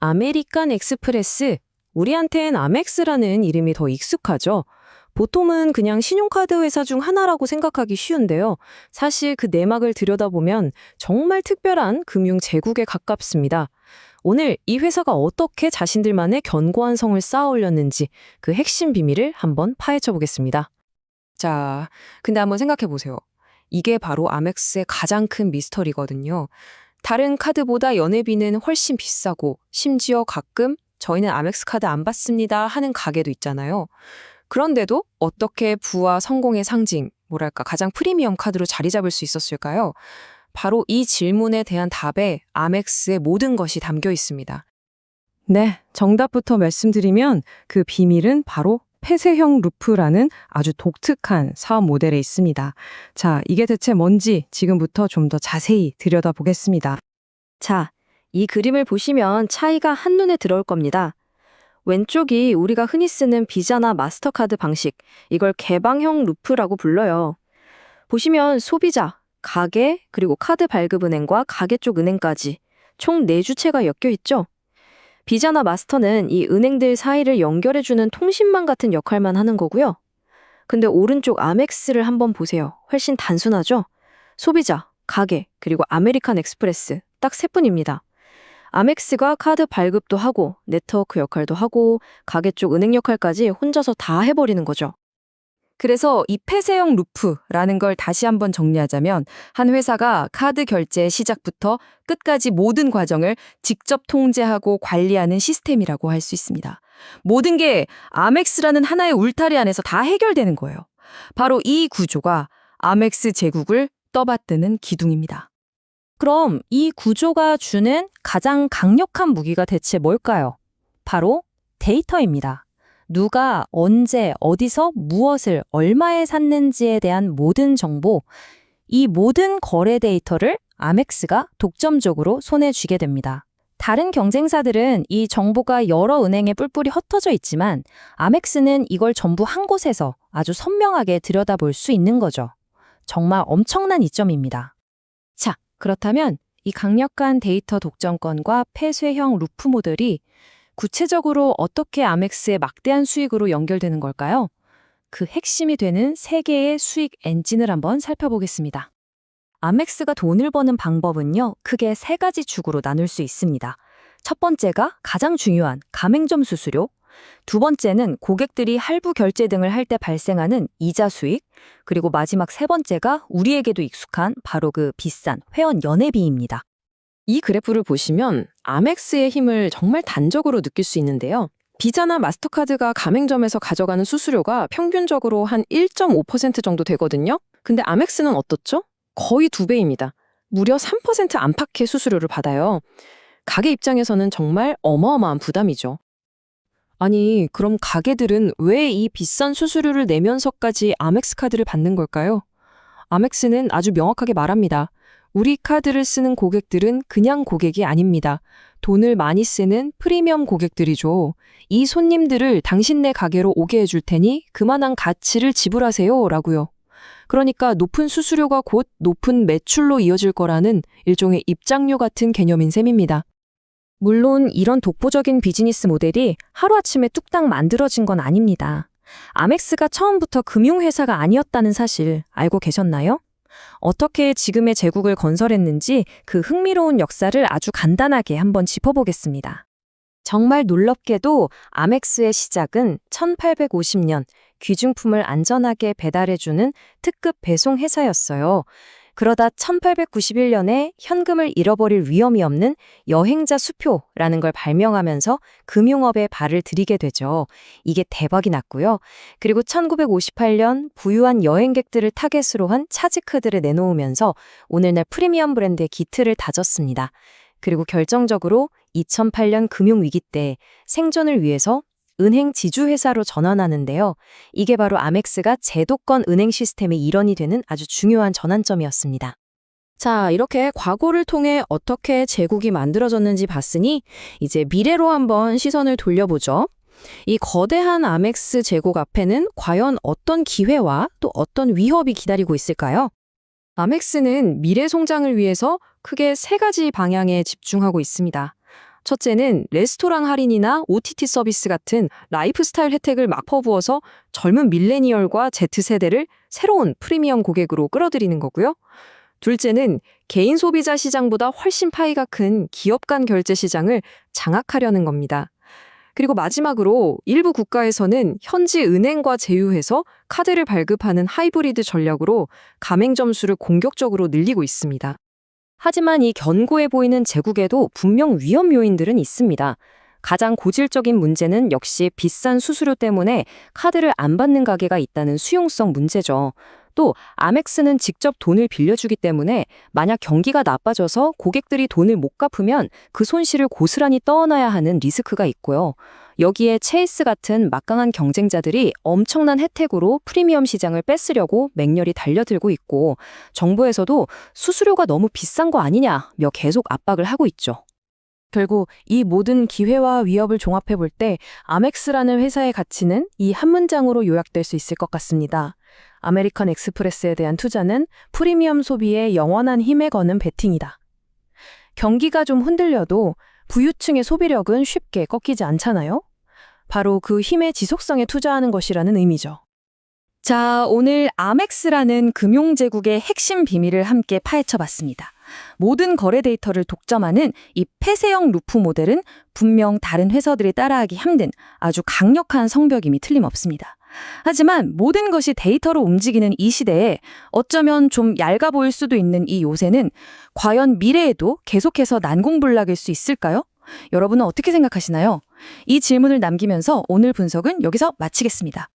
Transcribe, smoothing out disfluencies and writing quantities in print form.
아메리칸 엑스프레스, 우리한텐 아멕스라는 이름이 더 익숙하죠. 보통은 그냥 신용카드 회사 중 하나라고 생각하기 쉬운데요. 사실 그 내막을 들여다보면 정말 특별한 금융 제국에 가깝습니다. 오늘 이 회사가 어떻게 자신들만의 견고한 성을 쌓아 올렸는지 그 핵심 비밀을 한번 파헤쳐 보겠습니다. 자, 근데 한번 생각해 보세요. 이게 바로 아멕스의 가장 큰 미스터리거든요. 다른 카드보다 연회비는 훨씬 비싸고 심지어 가끔 저희는 아멕스 카드 안 받습니다 하는 가게도 있잖아요. 그런데도 어떻게 부와 성공의 상징, 뭐랄까 가장 프리미엄 카드로 자리 잡을 수 있었을까요? 바로 이 질문에 대한 답에 아멕스의 모든 것이 담겨 있습니다. 네, 정답부터 말씀드리면 그 비밀은 바로 폐쇄형 루프라는 아주 독특한 사업 모델에 있습니다. 자, 이게 대체 뭔지 지금부터 좀 더 자세히 들여다보겠습니다. 자, 이 그림을 보시면 차이가 한눈에 들어올 겁니다. 왼쪽이 우리가 흔히 쓰는 비자나 마스터카드 방식, 이걸 개방형 루프라고 불러요. 보시면 소비자, 가게, 그리고 카드 발급은행과 가게 쪽 은행까지 총 4주체가 엮여 있죠. 비자나 마스터는 이 은행들 사이를 연결해주는 통신망 같은 역할만 하는 거고요. 근데 오른쪽 아멕스를 한번 보세요. 훨씬 단순하죠? 소비자, 가게, 그리고 아메리칸 엑스프레스 딱 3분입니다. 아멕스가 카드 발급도 하고 네트워크 역할도 하고 가게 쪽 은행 역할까지 혼자서 다 해버리는 거죠. 그래서 이 폐쇄형 루프라는 걸 다시 한번 정리하자면 한 회사가 카드 결제 시작부터 끝까지 모든 과정을 직접 통제하고 관리하는 시스템이라고 할 수 있습니다. 모든 게 아멕스라는 하나의 울타리 안에서 다 해결되는 거예요. 바로 이 구조가 아멕스 제국을 떠받드는 기둥입니다. 그럼 이 구조가 주는 가장 강력한 무기가 대체 뭘까요? 바로 데이터입니다. 누가 언제 어디서 무엇을 얼마에 샀는지에 대한 모든 정보, 이 모든 거래 데이터를 아멕스가 독점적으로 손에 쥐게 됩니다. 다른 경쟁사들은 이 정보가 여러 은행에 뿔뿔이 흩어져 있지만 아멕스는 이걸 전부 한 곳에서 아주 선명하게 들여다볼 수 있는 거죠. 정말 엄청난 이점입니다. 자, 그렇다면 이 강력한 데이터 독점권과 폐쇄형 루프 모델이 구체적으로 어떻게 아멕스의 막대한 수익으로 연결되는 걸까요? 그 핵심이 되는 세 개의 수익 엔진을 한번 살펴보겠습니다. 아멕스가 돈을 버는 방법은요, 크게 3가지 축으로 나눌 수 있습니다. 첫 번째가 가장 중요한 가맹점 수수료, 두 번째는 고객들이 할부 결제 등을 할 때 발생하는 이자 수익, 그리고 마지막 3번째가 우리에게도 익숙한 바로 그 비싼 회원 연회비입니다. 이 그래프를 보시면 아멕스의 힘을 정말 단적으로 느낄 수 있는데요. 비자나 마스터카드가 가맹점에서 가져가는 수수료가 평균적으로 한 1.5% 정도 되거든요. 근데 아멕스는 어떻죠? 거의 2배입니다. 무려 3% 안팎의 수수료를 받아요. 가게 입장에서는 정말 어마어마한 부담이죠. 아니, 그럼 가게들은 왜 이 비싼 수수료를 내면서까지 아멕스 카드를 받는 걸까요? 아멕스는 아주 명확하게 말합니다. 우리 카드를 쓰는 고객들은 그냥 고객이 아닙니다. 돈을 많이 쓰는 프리미엄 고객들이죠. 이 손님들을 당신네 가게로 오게 해줄 테니 그만한 가치를 지불하세요 라고요. 그러니까 높은 수수료가 곧 높은 매출로 이어질 거라는 일종의 입장료 같은 개념인 셈입니다. 물론 이런 독보적인 비즈니스 모델이 하루아침에 뚝딱 만들어진 건 아닙니다. 아멕스가 처음부터 금융회사가 아니었다는 사실 알고 계셨나요? 어떻게 지금의 제국을 건설했는지 그 흥미로운 역사를 아주 간단하게 한번 짚어보겠습니다. 정말 놀랍게도 아멕스의 시작은 1850년 귀중품을 안전하게 배달해주는 특급 배송 회사였어요. 그러다 1891년에 현금을 잃어버릴 위험이 없는 여행자 수표라는 걸 발명하면서 금융업에 발을 들이게 되죠. 이게 대박이 났고요. 그리고 1958년 부유한 여행객들을 타겟으로 한 차지카드를 내놓으면서 오늘날 프리미엄 브랜드의 기틀을 다졌습니다. 그리고 결정적으로 2008년 금융위기 때 생존을 위해서 은행 지주회사로 전환하는데요. 이게 바로 아멕스가 제도권 은행 시스템의 일원이 되는 아주 중요한 전환점이었습니다. 자, 이렇게 과거를 통해 어떻게 제국이 만들어졌는지 봤으니 이제 미래로 한번 시선을 돌려보죠. 이 거대한 아멕스 제국 앞에는 과연 어떤 기회와 또 어떤 위협이 기다리고 있을까요? 아멕스는 미래 성장을 위해서 크게 3가지 방향에 집중하고 있습니다. 첫째는 레스토랑 할인이나 OTT 서비스 같은 라이프스타일 혜택을 막 퍼부어서 젊은 밀레니얼과 Z세대를 새로운 프리미엄 고객으로 끌어들이는 거고요. 둘째는 개인 소비자 시장보다 훨씬 파이가 큰 기업 간 결제 시장을 장악하려는 겁니다. 그리고 마지막으로 일부 국가에서는 현지 은행과 제휴해서 카드를 발급하는 하이브리드 전략으로 가맹점 수를 공격적으로 늘리고 있습니다. 하지만 이 견고해 보이는 제국에도 분명 위험 요인들은 있습니다. 가장 고질적인 문제는 역시 비싼 수수료 때문에 카드를 안 받는 가게가 있다는 수용성 문제죠. 또 아멕스는 직접 돈을 빌려주기 때문에 만약 경기가 나빠져서 고객들이 돈을 못 갚으면 그 손실을 고스란히 떠안아야 하는 리스크가 있고요. 여기에 체이스 같은 막강한 경쟁자들이 엄청난 혜택으로 프리미엄 시장을 뺏으려고 맹렬히 달려들고 있고, 정부에서도 수수료가 너무 비싼 거 아니냐며 계속 압박을 하고 있죠. 결국 이 모든 기회와 위협을 종합해 볼 때 아멕스라는 회사의 가치는 이 한 문장으로 요약될 수 있을 것 같습니다. 아메리칸 익스프레스에 대한 투자는 프리미엄 소비의 영원한 힘에 거는 베팅이다. 경기가 좀 흔들려도 부유층의 소비력은 쉽게 꺾이지 않잖아요? 바로 그 힘의 지속성에 투자하는 것이라는 의미죠. 자, 오늘 아멕스라는 금융제국의 핵심 비밀을 함께 파헤쳐봤습니다. 모든 거래 데이터를 독점하는 이 폐쇄형 루프 모델은 분명 다른 회사들이 따라하기 힘든 아주 강력한 성벽임이 틀림없습니다. 하지만 모든 것이 데이터로 움직이는 이 시대에 어쩌면 좀 얇아 보일 수도 있는 이 요새는 과연 미래에도 계속해서 난공불락일 수 있을까요? 여러분은 어떻게 생각하시나요? 이 질문을 남기면서 오늘 분석은 여기서 마치겠습니다.